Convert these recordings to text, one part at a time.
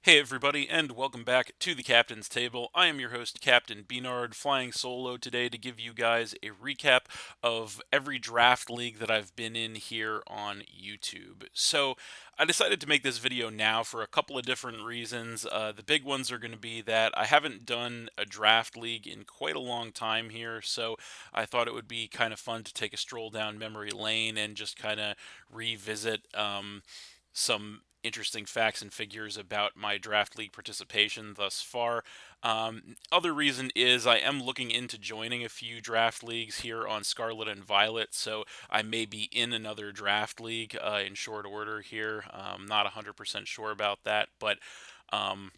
Hey everybody, and welcome back to the Captain's Table. I am your host, Captain B-Nard, flying solo today to give you guys a recap of every draft league that I've been in here on YouTube. So, I decided to make this video now for a couple of different reasons. The big ones are going to be that I haven't done a draft league in quite a long time here, so I thought it would be kind of fun to take a stroll down memory lane and just kind of revisit some interesting facts and figures about my draft league participation thus far. Other reason is I am looking into joining a few draft leagues here on Scarlet and Violet, so I may be in another draft league in short order here. Not 100% sure about that, but um,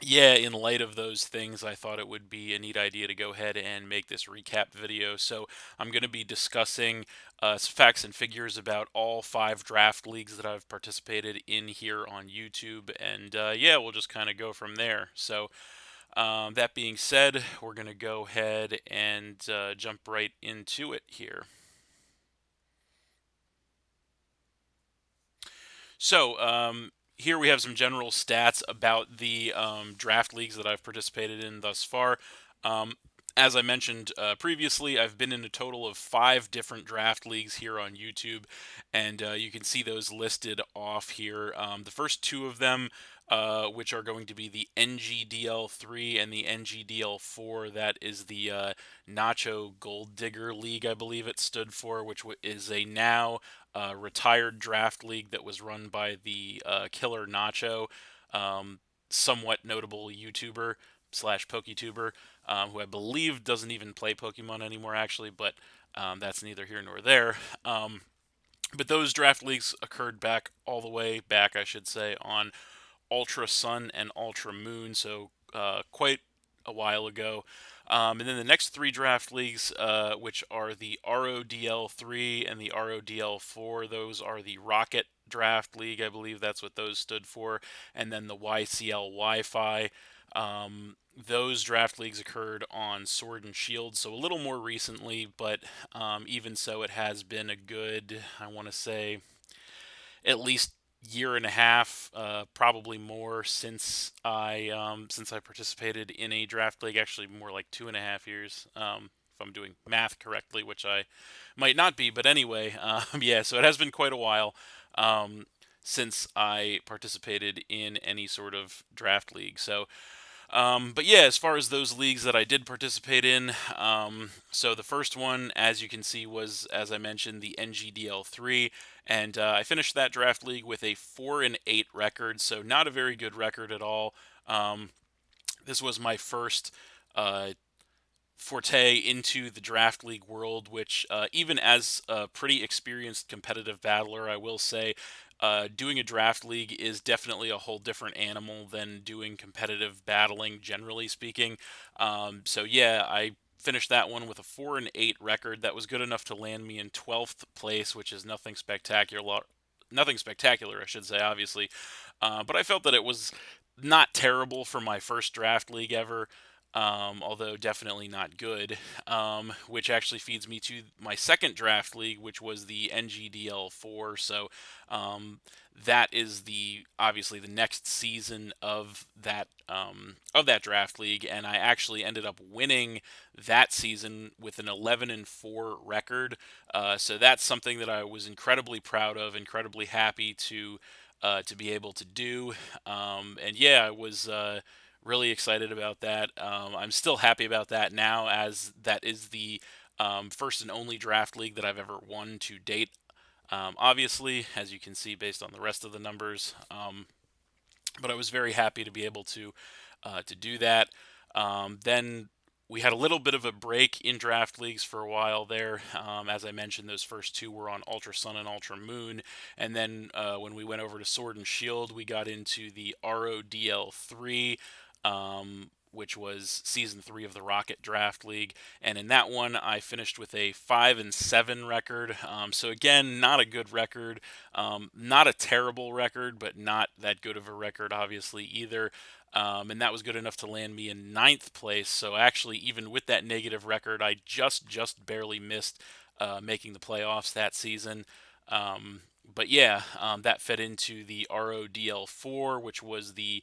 yeah, in light of those things, I thought it would be a neat idea to go ahead and make this recap video. So I'm going to be discussing some facts and figures about all 5 draft leagues that I've participated in here on YouTube, and yeah, we'll just kind of go from there. So that being said, we're going to go ahead and jump right into it here. So, here we have some general stats about the draft leagues that I've participated in thus far. Um, as I mentioned previously, I've been in a total of 5 different draft leagues here on YouTube, and you can see those listed off here. The first 2 of them, which are going to be the NGDL3 and the NGDL4, that is the Nacho Gold Digger League, I believe it stood for, which is a now retired draft league that was run by the Killer Nacho, um, somewhat notable YouTuber slash PokeTuber, who I believe doesn't even play Pokemon anymore, actually, but that's neither here nor there. But those draft leagues occurred back all the way back, I should say, on Ultra Sun and Ultra Moon, so quite a while ago. And then the next 3 draft leagues, which are the RODL3 and the RODL4, those are the Rocket Draft League, I believe that's what those stood for, and then the YCL Wi Fi. Those draft leagues occurred on Sword and Shield, so a little more recently, but even so, it has been a good, I want to say, at least year and a half, probably more since I participated in a draft league. Actually, more like 2.5 years, if I'm doing math correctly, which I might not be. But anyway, yeah. So it has been quite a while since I participated in any sort of draft league. So but yeah, as far as those leagues that I did participate in, so the first one, as you can see, was, as I mentioned, the NGDL3, and I finished that draft league with a 4-8 record, so not a very good record at all. Um, this was my first uh, forte into the draft league world, which, even as a pretty experienced competitive battler, I will say, doing a draft league is definitely a whole different animal than doing competitive battling, generally speaking. So yeah, I finished that one with a 4-8 record. That was good enough to land me in 12th place, which is nothing spectacular. Nothing spectacular, I should say, obviously. But I felt that it was not terrible for my first draft league ever, although definitely not good, which actually feeds me to my second draft league, which was the NGDL4. So um, that is the obviously the next season of that draft league, and I actually ended up winning that season with an 11-4 record. So that's something that I was incredibly proud of, incredibly happy to be able to do. And yeah, I was really excited about that. I'm still happy about that now, as that is the first and only draft league that I've ever won to date. Obviously, as you can see based on the rest of the numbers, but I was very happy to be able to do that. Then we had a little bit of a break in draft leagues for a while there. As I mentioned, those first 2 were on Ultra Sun and Ultra Moon, and then when we went over to Sword and Shield, we got into the RODL3. Which was season 3 of the Rocket Draft League, and in that one I finished with a 5-7 record. So again, not a good record, not a terrible record, but not that good of a record, obviously, either. And that was good enough to land me in 9th place. So actually, even with that negative record, I just barely missed making the playoffs that season. Um, But yeah, that fed into the RODL4, which was the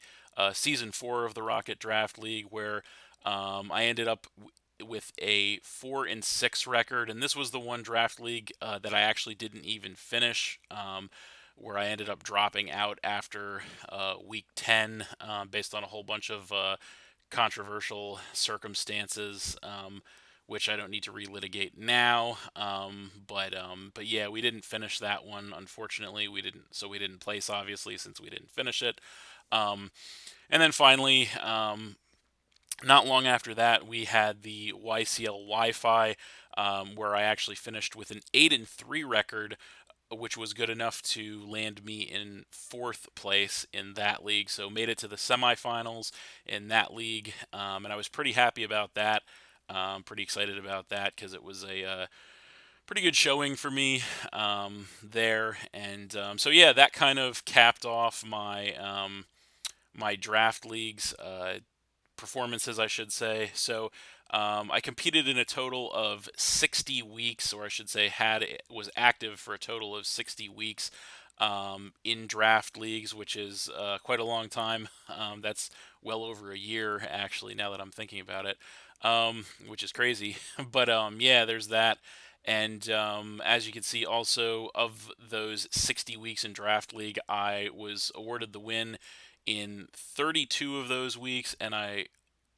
season 4 of the Rocket Draft League, where I ended up with a 4-6 record, and this was the one draft league that I actually didn't even finish. Where I ended up dropping out after week 10 based on a whole bunch of controversial circumstances, which I don't need to relitigate now. But yeah, we didn't finish that one. Unfortunately, we didn't place obviously since we didn't finish it. Um, and then finally, not long after that, we had the YCL Wi-Fi, where I actually finished with an 8-3 record, which was good enough to land me in fourth place in that league. So made it to the semifinals in that league, and I was pretty happy about that. Pretty excited about that because it was a pretty good showing for me there. And so yeah, that kind of capped off my draft leagues performances, I should say. So I competed in a total of 60 weeks, or I should say, was active for a total of 60 weeks in draft leagues, which is quite a long time. That's well over a year, actually, now that I'm thinking about it, which is crazy. But yeah, there's that. And as you can see, also of those 60 weeks in draft league, I was awarded the win in 32 of those weeks, and I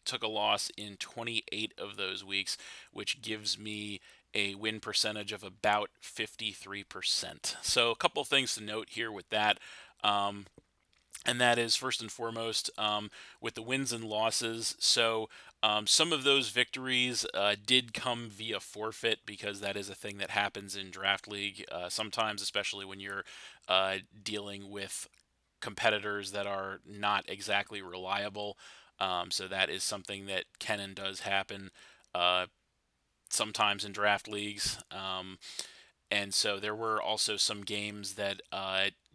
took a loss in 28 of those weeks, which gives me a win percentage of about 53%. So, a couple things to note here with that. Um, and that is first and foremost with the wins and losses. So, some of those victories did come via forfeit because that is a thing that happens in Draft League sometimes, especially when you're dealing with competitors that are not exactly reliable. So that is something that can and does happen uh, sometimes in draft leagues. And so there were also some games that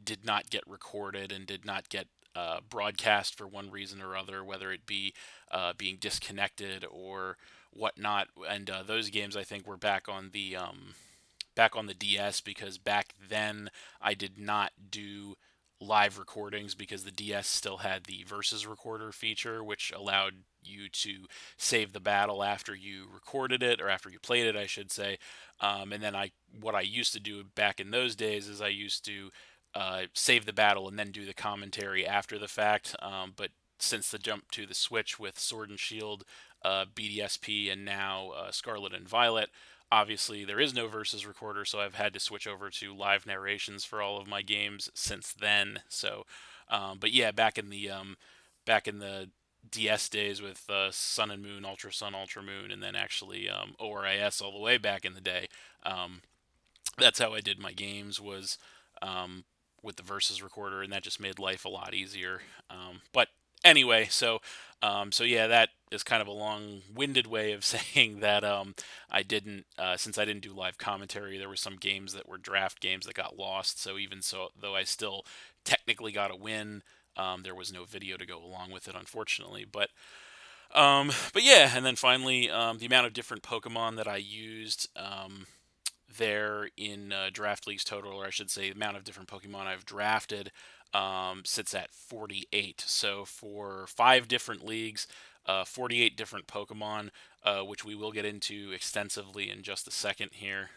did not get recorded and did not get broadcast for one reason or other, whether it be being disconnected or whatnot. And those games, I think, were back on the DS because back then I did not do live recordings because the DS still had the versus recorder feature, which allowed you to save the battle after you recorded it or after you played it, I should say. And then what I used to do back in those days is I used to save the battle and then do the commentary after the fact. But since the jump to the Switch with Sword and Shield, BDSP, and now Scarlet and Violet, obviously there is no versus recorder, so I've had to switch over to live narrations for all of my games since then. So, but yeah, back in the DS days with Sun and Moon, Ultra Sun, Ultra Moon, and then actually ORIS all the way back in the day. Um, that's how I did my games was um, with the versus recorder, and that just made life a lot easier. But anyway, so yeah, that is kind of a long-winded way of saying that I didn't since I didn't do live commentary. There were some games that were draft games that got lost. So even so, though I still technically got a win, there was no video to go along with it, unfortunately. But yeah, and then finally, the amount of different Pokemon that I used there in draft leagues total, or I should say, the amount of different Pokemon I've drafted sits at 48. So for 5 different leagues, 48 different Pokemon, which we will get into extensively in just a second here.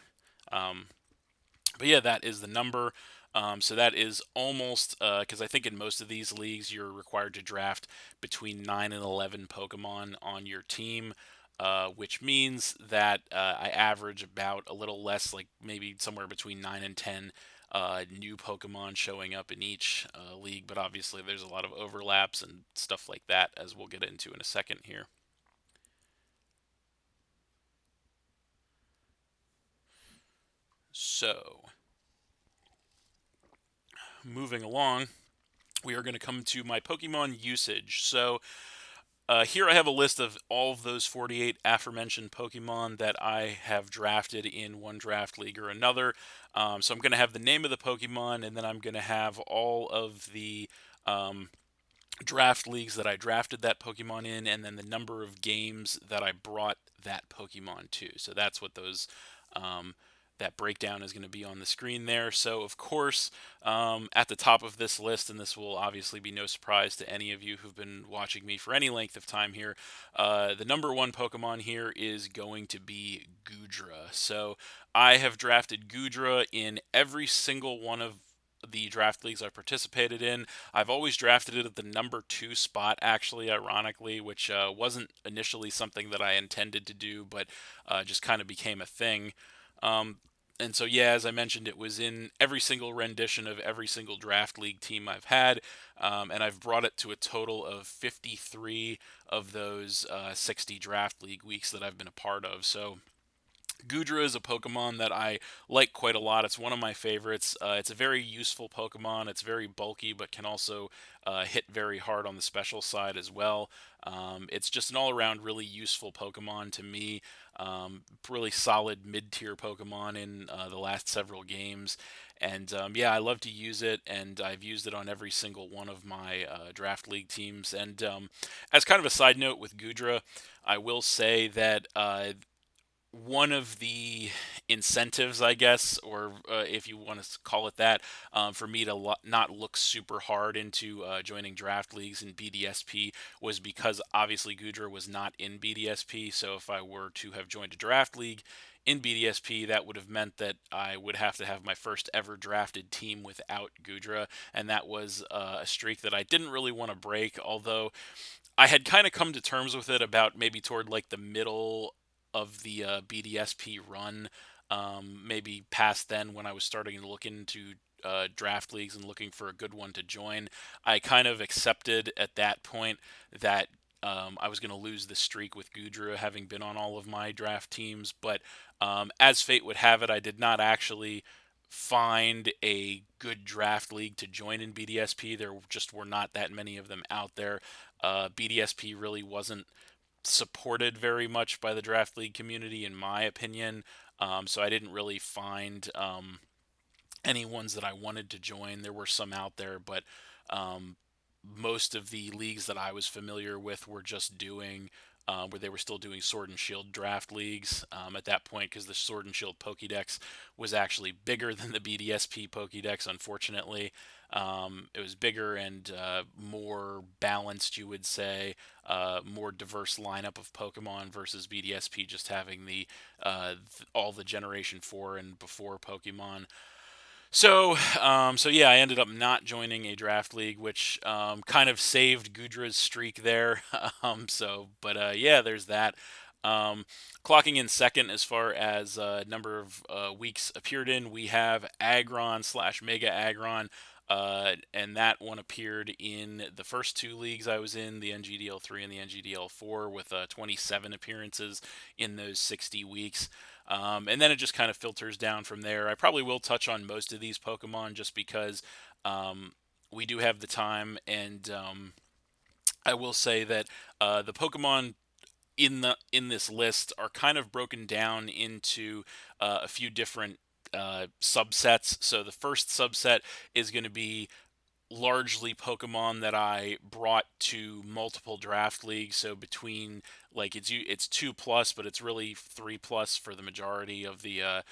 Um, but yeah, that is the number. So that is almost because I think in most of these leagues you're required to draft between 9 and 11 Pokemon on your team, which means that I average about a little less, like maybe somewhere between 9 and 10 new Pokemon showing up in each league. But obviously there's a lot of overlaps and stuff like that, as we'll get into in a second here. So moving along, we are going to come to my Pokemon usage. So here I have a list of all of those 48 aforementioned Pokemon that I have drafted in one draft league or another. So I'm going to have the name of the Pokemon, and then I'm going to have all of the um, draft leagues that I drafted that Pokemon in, and then the number of games that I brought that Pokemon to. So that's what um, that breakdown is going to be on the screen there. So, of course, at the top of this list, and this will obviously be no surprise to any of you who've been watching me for any length of time here, the number one Pokemon here is going to be Goodra. So, I have drafted Goodra in every single one of the draft leagues I participated in. I've always drafted it at the number two spot, actually, ironically, which wasn't initially something that I intended to do, but just kind of became a thing. Um, and so, yeah, as I mentioned, it was in every single rendition of every single draft league team I've had, and I've brought it to a total of 53 of those 60 draft league weeks that I've been a part of. So, Goodra is a Pokemon that I like quite a lot. It's one of my favorites. It's a very useful Pokemon. It's very bulky, but can also hit very hard on the special side as well. It's just an all-around really useful Pokemon to me. Really solid mid-tier Pokemon in the last several games. And yeah, I love to use it, and I've used it on every single one of my draft league teams. And as kind of a side note with Goodra, I will say that one of the incentives, I guess, or if you want to call it that, for me to not look super hard into joining draft leagues in BDSP was because obviously Goodra was not in BDSP. So if I were to have joined a draft league in BDSP, that would have meant that I would have to have my first ever drafted team without Goodra, and that was a streak that I didn't really want to break. Although I had kind of come to terms with it about maybe toward like the middle of the BDSP run, maybe past then when I was starting to look into draft leagues and looking for a good one to join. I kind of accepted at that point that I was going to lose the streak with Goodra having been on all of my draft teams, but as fate would have it, I did not actually find a good draft league to join in BDSP. There just were not that many of them out there. BDSP really wasn't supported very much by the draft league community, in my opinion. So I didn't really find any ones that I wanted to join. There were some out there, but um, most of the leagues that I was familiar with were just doing where they were still doing Sword and Shield draft leagues at that point, because the Sword and Shield Pokédex was actually bigger than the BDSP Pokédex, unfortunately. It was bigger and more balanced, you would say, more diverse lineup of Pokemon versus BDSP just having the all the Generation 4 and before Pokemon. So yeah, I ended up not joining a draft league, which kind of saved Gudra's streak there. But yeah, there's that. Clocking in second as far as number of weeks appeared in, we have Aggron slash Mega Aggron. And that one appeared in the first two leagues I was in, the NGDL3 and the NGDL4, with 27 appearances in those 60 weeks. And then it just kind of filters down from there. I probably will touch on most of these Pokemon just because we do have the time, and I will say that the Pokemon in this list are kind of broken down into a few different subsets. So the first subset is going to be largely Pokemon that I brought to multiple draft leagues. So between like it's 2 plus, but it's really 3 plus for the majority of the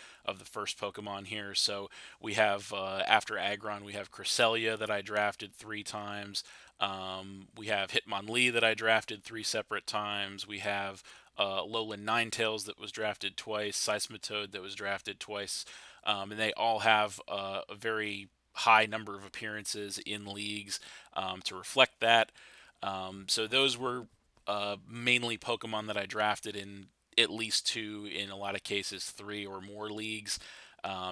first Pokemon here. So we have after Aggron, we have Cresselia that I drafted 3 times. We have Hitmonlee that I drafted 3 separate times. We have Alolan Ninetales that was drafted twice. Seismitoad that was drafted twice. And they all have a very high number of appearances in leagues to reflect that. So those were mainly Pokemon that I drafted in at least two, in a lot of cases three or more leagues.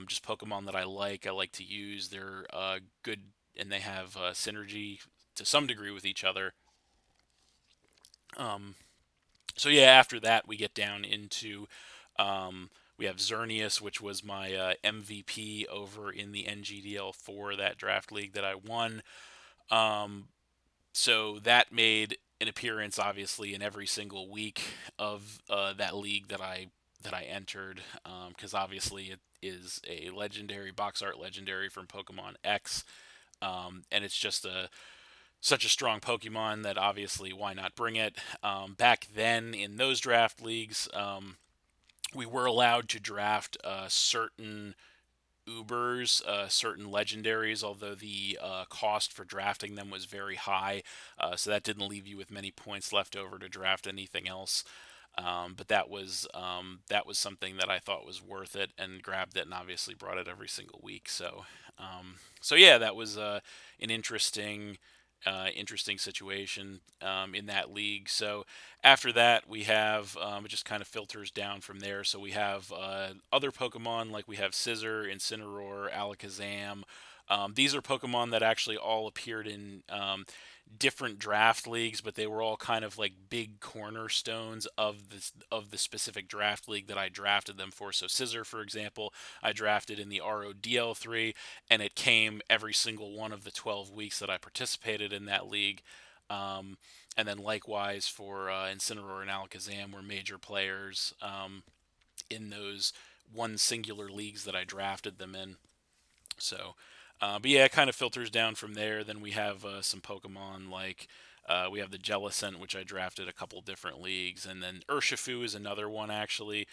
Just Pokemon that I like. I like to use. They're good, and they have synergy to some degree with each other. Um, so yeah, after that we get down into we have Xerneas, which was my MVP over in the NGDL4, that draft league that I won. Um, so that made an appearance, obviously, in every single week of that league that I entered, because obviously it is a legendary box art legendary from Pokemon X, and it's just such a strong Pokemon that obviously why not bring it. Back then in those draft leagues. we were allowed to draft certain Ubers, certain legendaries, although the cost for drafting them was very high, so that didn't leave you with many points left over to draft anything else. But that was something that I thought was worth it, and grabbed it, and obviously brought it every single week. So yeah, that was an interesting situation in that league. So after that, we have it just kind of filters down from there. So we have other Pokemon, like we have Scizor, Incineroar, Alakazam. These are Pokemon that actually all appeared in different draft leagues, but they were all kind of like big cornerstones of the specific draft league that I drafted them for. So Scissor, for example, I drafted in the RODL3, and it came every single one of the 12 weeks that I participated in that league. And then likewise for Incineroar and Alakazam were major players in those one singular leagues that I drafted them in. So, but yeah, it kind of filters down from there. Then we have some Pokemon like we have the Jellicent, which I drafted a couple different leagues, and then Urshifu is another one actually,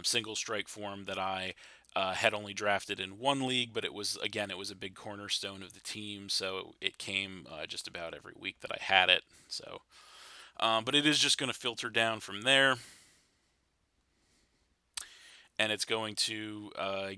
single strike form that I had only drafted in one league, but it was a big cornerstone of the team, so it came just about every week that I had it. So, but it is just going to filter down from there, and it's going to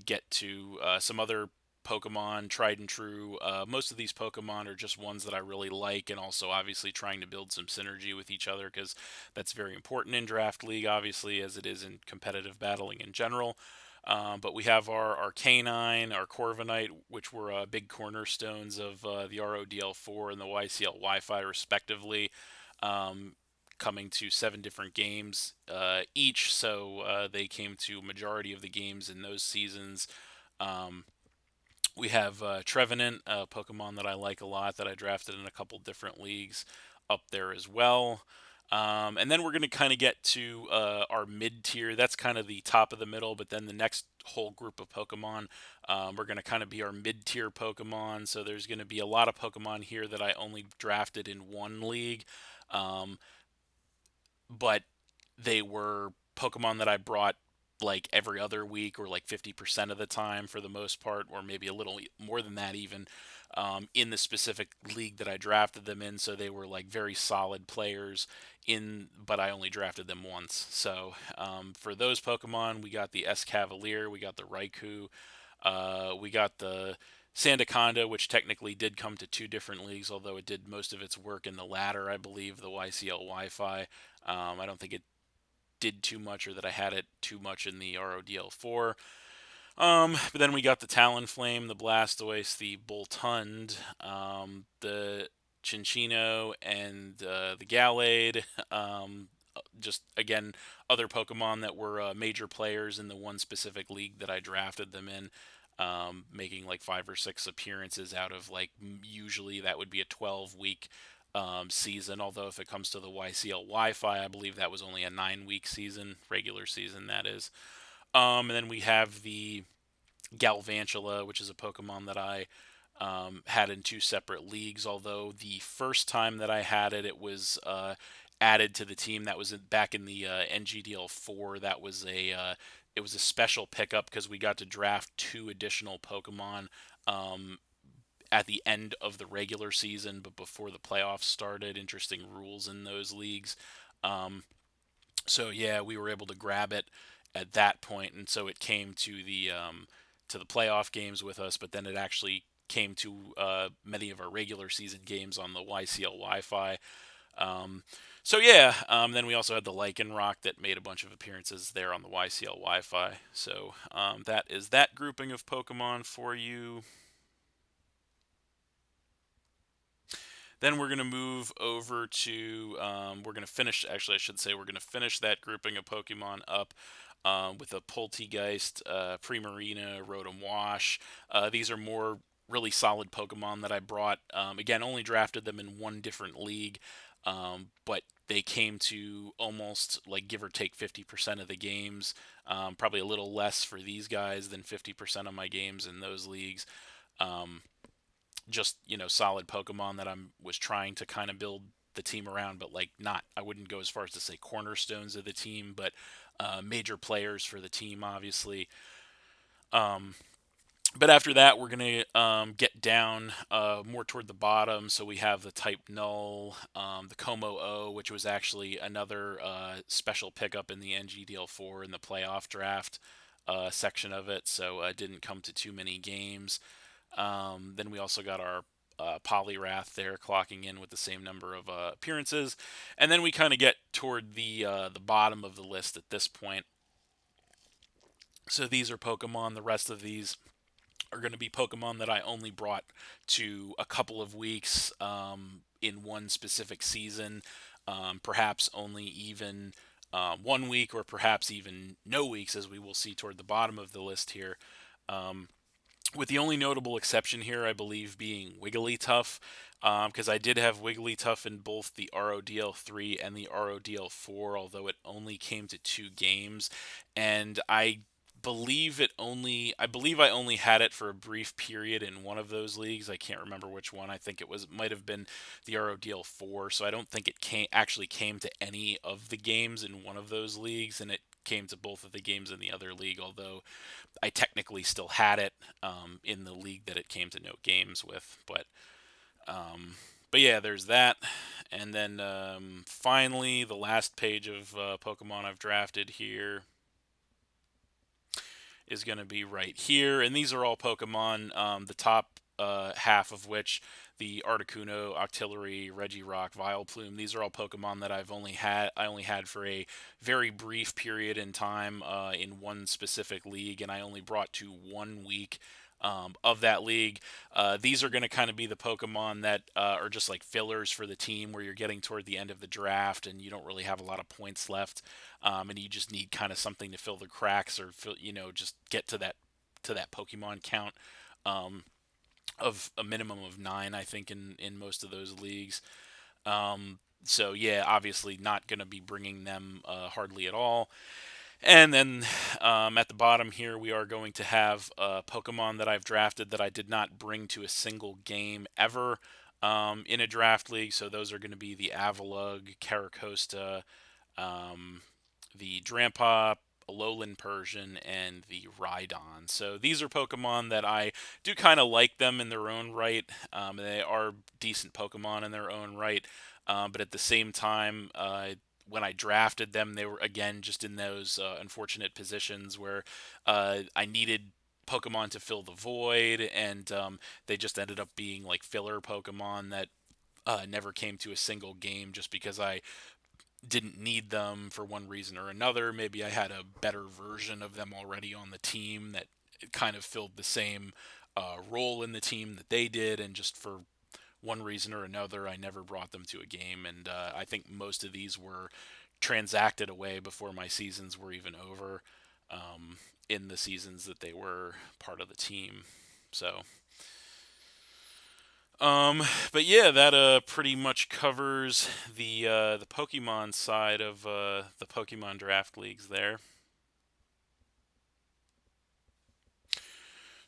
get to some other Pokemon, tried and true. Most of these Pokemon are just ones that I really like, and also obviously trying to build some synergy with each other because that's very important in Draft League, obviously, as it is in competitive battling in general. But we have our Arcanine, our Corviknight, which were big cornerstones of the RODL4 and the YCL Wi Fi, respectively. Um, Coming to 7 different games each, so they came to majority of the games in those seasons. Um, we have Trevenant, a Pokemon that I like a lot that I drafted in a couple different leagues up there as well. And then we're going to kind of get to our mid tier. That's kind of the top of the middle, but then the next whole group of Pokemon are going to kind of be our mid tier Pokemon. So there's going to be a lot of Pokemon here that I only drafted in one league. Um, but they were Pokemon that I brought like every other week or like 50% of the time for the most part, or maybe a little more than that even, in the specific league that I drafted them in. So they were like very solid players but I only drafted them once. So for those Pokemon, we got the Escavalier, we got the Raikou, we got the Sandaconda, which technically did come to 2 different leagues, although it did most of its work in the latter, I believe, the YCL Wi Fi. I don't think it did too much or that I had it too much in the RODL4. But then we got the Talonflame, the Blastoise, the Boltund, the Chinchino, and the Gallade. Just again, other Pokemon that were major players in the one specific league that I drafted them in, making like 5 or 6 appearances out of like usually that would be a 12-week season. Although if it comes to the YCL Wi-Fi, I believe that was only a 9-week season, regular season that is. And then we have the Galvantula, which is a Pokemon that I had in 2 separate leagues. Although the first time that I had it, it was added to the team. That was back in the NGDL4. That was it was a special pickup because we got to draft 2 additional Pokemon at the end of the regular season, but before the playoffs started. Interesting rules in those leagues. Um, so yeah, we were able to grab it at that point, and so it came to the playoff games with us. But then it actually came to many of our regular season games on the YCL Wi-Fi. Um, so yeah, then we also had the Lycanroc that made a bunch of appearances there on the YCL Wi-Fi. So that is that grouping of Pokemon for you. Then we're going to move over to, we're going to finish, actually, I should say, we're going to finish that grouping of Pokemon up with a Poltegeist, Primarina, Rotom Wash. These are more really solid Pokemon that I brought. Again, only drafted them in one different league, but they came to almost like give or take 50% of the games. Probably a little less for these guys than 50% of my games in those leagues. Um, just solid Pokemon that I was trying to kind of build the team around, but like not, I wouldn't go as far as to say cornerstones of the team, but major players for the team, obviously. Um, but after that, we're going to get down more toward the bottom. So we have the Type Null, the Como O, which was actually another special pickup in the NGDL4 in the playoff draft section of it. So it didn't come to too many games. Then we also got our Polyrath there, clocking in with the same number of appearances. And then we kind of get toward the bottom of the list at this point. So these are Pokemon. The rest of these are going to be Pokemon that I only brought to a couple of weeks in one specific season, perhaps only even 1 week, or perhaps even no weeks, as we will see toward the bottom of the list here. With the only notable exception here, I believe, being Wigglytuff, because I did have Wigglytuff in both the RODL3 and the RODL4, although it only came to 2 games, and I believe I only had it for a brief period in one of those leagues. I can't remember which one. I think it might have been the RODL4, so I don't think it actually came to any of the games in one of those leagues, and it came to both of the games in the other league, although I technically still had it in the league that it came to no games with. But yeah, there's that. And then finally, the last page of Pokemon I've drafted here is going to be right here. And these are all Pokemon, the top half of which, the Articuno, Octillery, Regirock, Vileplume, these are all Pokemon that I only had for a very brief period in time in one specific league, and I only brought to 1 week of that league. These are going to kind of be the Pokemon that are just like fillers for the team, where you're getting toward the end of the draft and you don't really have a lot of points left, and you just need kind of something to fill the cracks, or just get to that Pokemon count of a minimum of 9, I think, in most of those leagues. So yeah, obviously not going to be bringing them hardly at all. And then at the bottom here, we are going to have Pokemon that I've drafted that I did not bring to a single game ever in a draft league. So those are going to be the Avalugg, Caracosta, the Drampa, Alolan Persian, and the Rhydon. So these are Pokemon that I do kind of like them in their own right. They are decent Pokemon in their own right. But at the same time, when I drafted them, they were again just in those unfortunate positions where I needed Pokemon to fill the void, and they just ended up being like filler Pokemon that never came to a single game, just because I didn't need them for one reason or another. Maybe I had a better version of them already on the team that kind of filled the same role in the team that they did, and just for one reason or another, I never brought them to a game. And I think most of these were transacted away before my seasons were even over, in the seasons that they were part of the team. So, but yeah, that pretty much covers the Pokemon side of the Pokemon draft leagues there.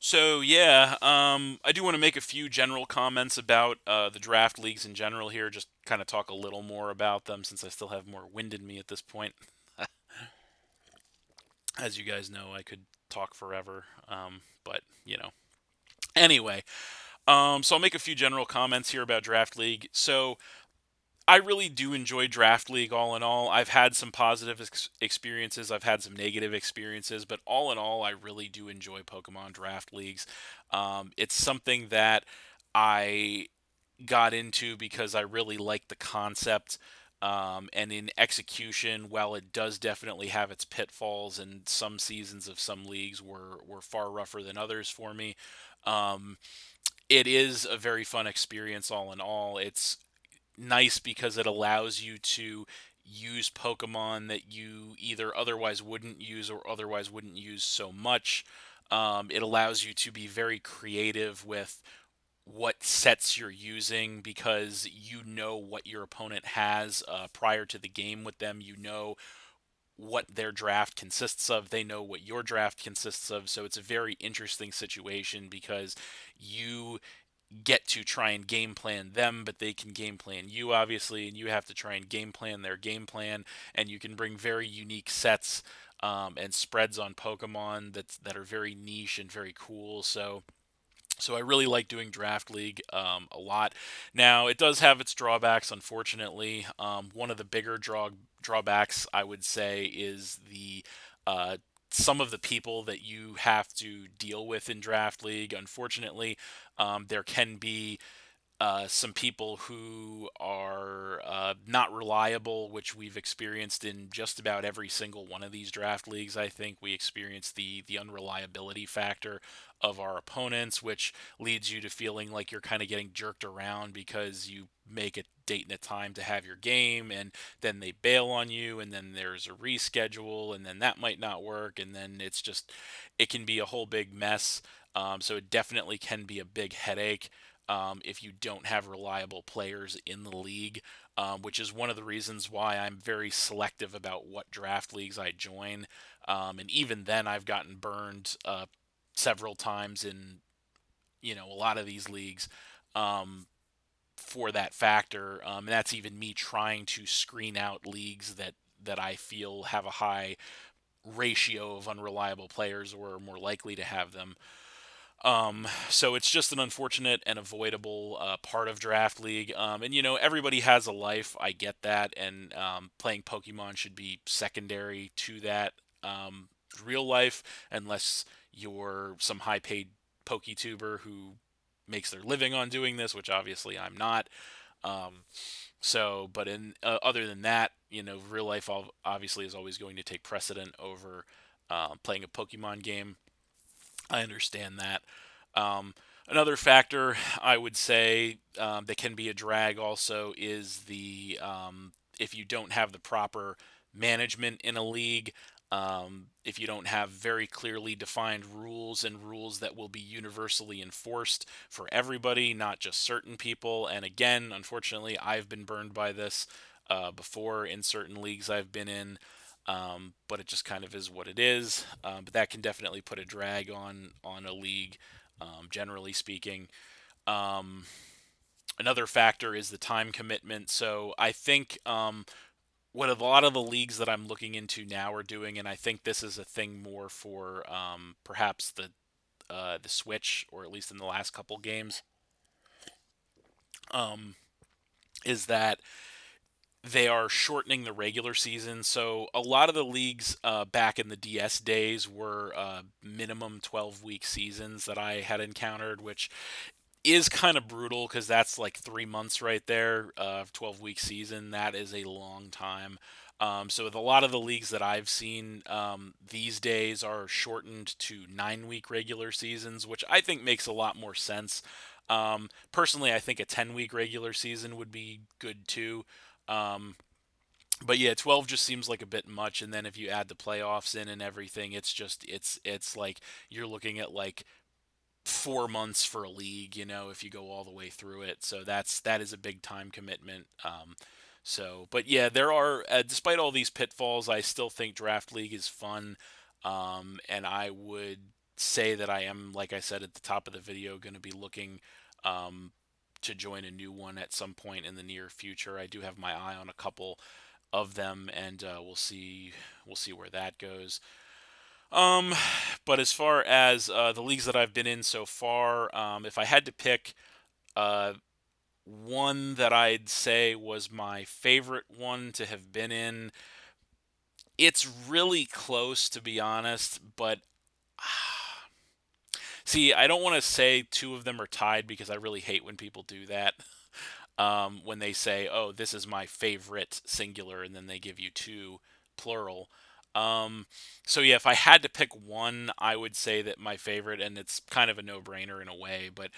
So yeah, I do want to make a few general comments about the draft leagues in general here. Just kind of talk a little more about them, since I still have more wind in me at this point. As you guys know, I could talk forever, but Anyway, so I'll make a few general comments here about draft league. So I really do enjoy Draft League all in all. I've had some positive experiences, I've had some negative experiences, but all in all, I really do enjoy Pokemon Draft Leagues. It's something that I got into because I really like the concept. And in execution, while it does definitely have its pitfalls, and some seasons of some leagues were far rougher than others for me, um, it is a very fun experience all in all. It's nice because it allows you to use Pokemon that you either otherwise wouldn't use, or otherwise wouldn't use so much. It allows you to be very creative with what sets you're using, because you know what your opponent has prior to the game with them. You know what their draft consists of. They know what your draft consists of. So it's a very interesting situation, because you get to try and game plan them, but they can game plan you, obviously, and you have to try and game plan their game plan. And you can bring very unique sets and spreads on Pokemon that are very niche and very cool. So I really like doing Draft League a lot. Now it does have its drawbacks, unfortunately. One of the bigger drawbacks I would say is the some of the people that you have to deal with in Draft League. Unfortunately, there can be some people who are not reliable, which we've experienced in just about every single one of these draft leagues. I think we experience the unreliability factor of our opponents, which leads you to feeling like you're kind of getting jerked around because you make a date and a time to have your game, and then they bail on you, and then there's a reschedule, and then that might not work, and then it can be a whole big mess. So it definitely can be a big headache if you don't have reliable players in the league, which is one of the reasons why I'm very selective about what draft leagues I join. And even then, I've gotten burned several times in a lot of these leagues for that factor. And that's even me trying to screen out leagues that I feel have a high ratio of unreliable players or are more likely to have them. So it's just an unfortunate and avoidable part of Draft League. And everybody has a life. I get that, and playing Pokemon should be secondary to that real life, unless you're some high-paid PokeTuber who makes their living on doing this, which obviously I'm not. Um, but in other than that, real life obviously is always going to take precedent over playing a Pokemon game. I understand that. Um, Another factor I would say that can be a drag also is the if you don't have the proper management in a league, if you don't have very clearly defined rules and rules that will be universally enforced for everybody, not just certain people. And again, unfortunately, I've been burned by this before in certain leagues I've been in. But it just kind of is what it is. But that can definitely put a drag on a league, generally speaking. Um, Another factor is the time commitment. So I think what a lot of the leagues that I'm looking into now are doing, and I think this is a thing more for perhaps the Switch, or at least in the last couple games, um, is that they are shortening the regular season. So a lot of the leagues back in the DS days were minimum 12-week seasons that I had encountered, which is kind of brutal because that's like 3 months right there. 12-week season, that is a long time. So with a lot of the leagues that I've seen these days are shortened to 9-week regular seasons, which I think makes a lot more sense. Personally, I think a 10-week regular season would be good too. Um, but yeah, 12 just seems like a bit much, and then if you add the playoffs in and everything, it's like you're looking at like 4 months for a league, if you go all the way through it. So that is a big time commitment. But yeah, there are despite all these pitfalls, I still think draft league is fun, and I would say that I am, like I said at the top of the video, going to be looking um, to join a new one at some point in the near future. I do have my eye on a couple of them, and we'll see where that goes. Um, but as far as the leagues that I've been in so far, if I had to pick uh, one that I'd say was my favorite one to have been in, it's really close to be honest. But see, I don't want to say two of them are tied because I really hate when people do that. When they say, "Oh, this is my favorite singular," and then they give you two plural. Um, so yeah, if I had to pick one, I would say that my favorite, and it's kind of a no-brainer in a way, but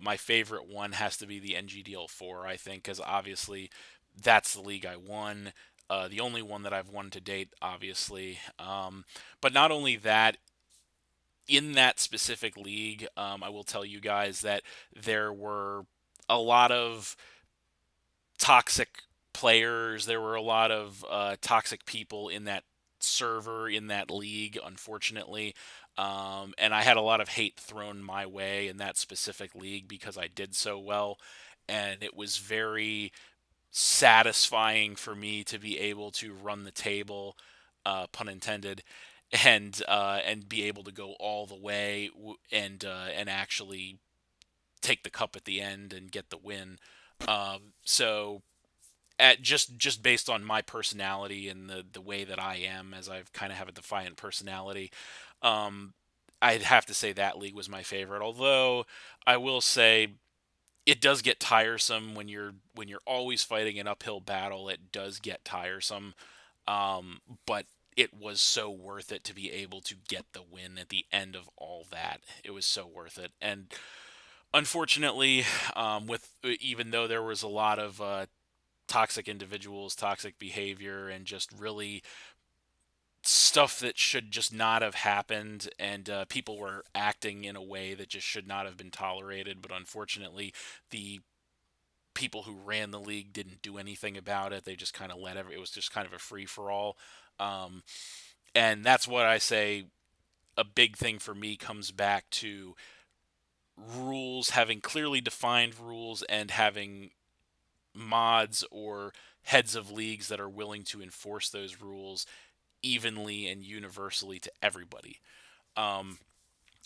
my favorite one has to be the NGDL4. I think, because obviously that's the league I won. The only one that I've won to date, obviously. But not only that, in that specific league, I will tell you guys that there were a lot of toxic players. There were a lot of toxic people in that server, in that league, unfortunately. And I had a lot of hate thrown my way in that specific league because I did so well, and it was very satisfying for me to be able to run the table, pun intended, and be able to go all the way and actually take the cup at the end and get the win. So at just based on my personality and the way that I am, as I kind of have a defiant personality, um, I'd have to say that league was my favorite. Although I will say it does get tiresome when you're always fighting an uphill battle. It does get tiresome, but it was so worth it to be able to get the win at the end of all that. It was so worth it. And unfortunately, with even though there was a lot of toxic individuals, toxic behavior, and just really stuff that should just not have happened, and people were acting in a way that just should not have been tolerated. But unfortunately, the people who ran the league didn't do anything about it. They just kind of it was just kind of a free for all. Um, and that's what I say. A big thing for me comes back to rules, having clearly defined rules, and having mods or heads of leagues that are willing to enforce those rules evenly and universally to everybody. Um,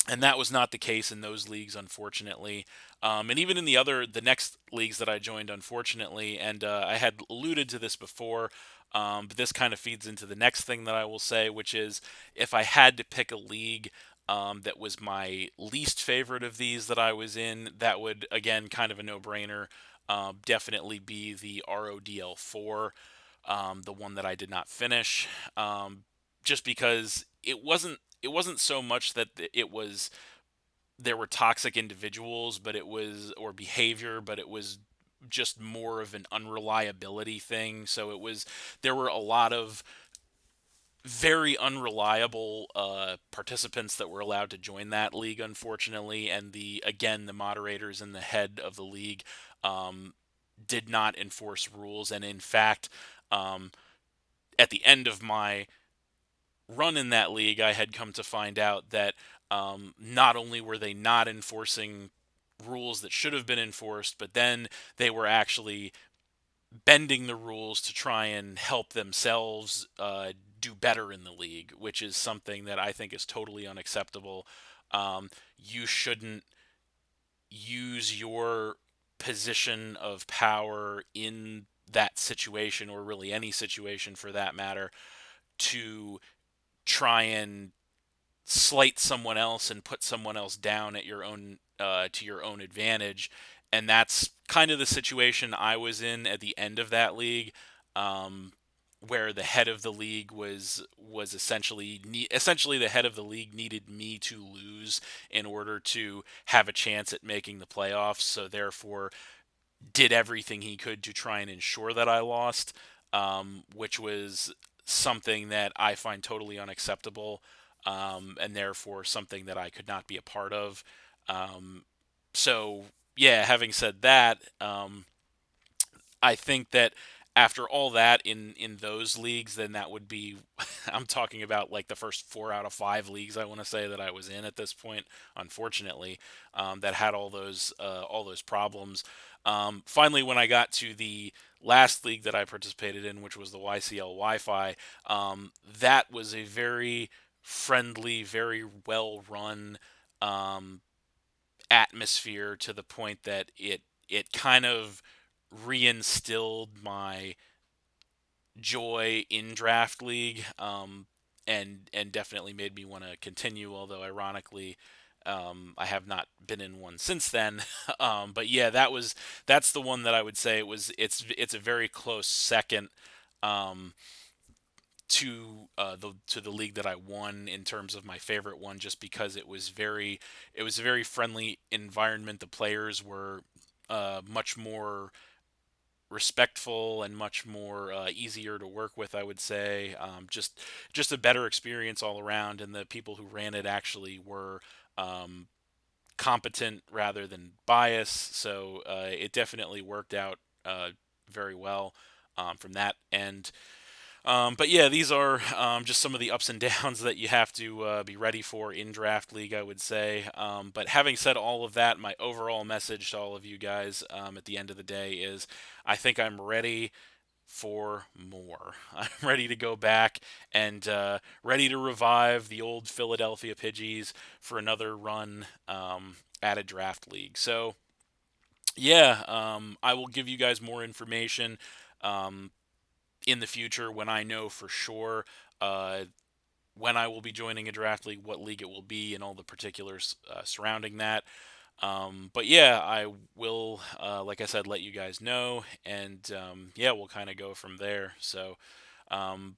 and that was not the case in those leagues, unfortunately. And even in the next leagues that I joined, unfortunately, and I had alluded to this before, but this kind of feeds into the next thing that I will say, which is if I had to pick a league that was my least favorite of these that I was in, that would, again, kind of a no-brainer, definitely be the RODL4, the one that I did not finish, just because it wasn't so much that it was there were toxic individuals, but it was or behavior, but it was just more of an unreliability thing. So it was there were a lot of very unreliable participants that were allowed to join that league, unfortunately, and the moderators and the head of the league um, did not enforce rules, and in fact, um, at the end of my run in that league, I had come to find out that not only were they not enforcing rules that should have been enforced, but then they were actually bending the rules to try and help themselves do better in the league, which is something that I think is totally unacceptable. You shouldn't use your position of power in that situation, or really any situation for that matter, to try and slight someone else and put someone else down at your own to your own advantage. And that's kind of the situation I was in at the end of that league, um, where the head of the league was essentially the head of the league needed me to lose in order to have a chance at making the playoffs. So therefore, did everything he could to try and ensure that I lost, which was something that I find totally unacceptable, and therefore something that I could not be a part of. Um, so, yeah, having said that, I think that after all that in those leagues, then that would be I'm talking about like the first 4 out of 5 leagues I want to say that I was in at this point. Unfortunately, that had all those problems. Finally, when I got to the last league that I participated in, which was the YCL Wi-Fi, that was a very friendly, very well run um, atmosphere to the point that it kind of reinstilled my joy in draft league, and definitely made me want to continue. Although ironically, I have not been in one since then. But yeah, that's the one that I would say it's a very close second. Um, to the league that I won in terms of my favorite one, just because it was a very friendly environment. The players were much more respectful and much more easier to work with, I would say. Just a better experience all around, and the people who ran it actually were um, competent rather than biased. So it definitely worked out very well from that end. But yeah, these are just some of the ups and downs that you have to be ready for in Draft League, I would say. But having said all of that, my overall message to all of you guys at the end of the day is I think I'm ready for more. I'm ready to go back and ready to revive the old Philadelphia Pidgeys for another run at a Draft League. So, yeah, I will give you guys more information. Um, in the future when I know for sure uh, when I will be joining a draft league, what league it will be, and all the particulars surrounding that. But yeah, I will, like I said, let you guys know, and yeah, we'll kind of go from there. So, um,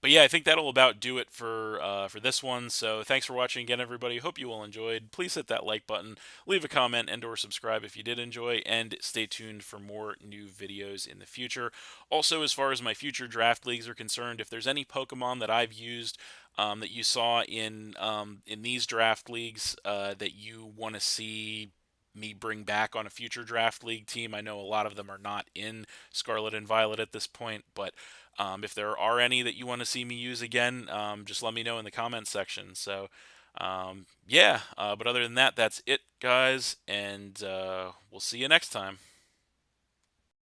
but yeah, I think that'll about do it for this one. So thanks for watching again, everybody. Hope you all enjoyed. Please hit that like button, leave a comment, and/or subscribe if you did enjoy, and stay tuned for more new videos in the future. Also, as far as my future draft leagues are concerned, if there's any Pokemon that I've used that you saw in these draft leagues that you want to see me bring back on a future draft league team. I know a lot of them are not in Scarlet and Violet at this point, but if there are any that you want to see me use again, just let me know in the comments section. So, yeah, but other than that, that's it, guys, and we'll see you next time.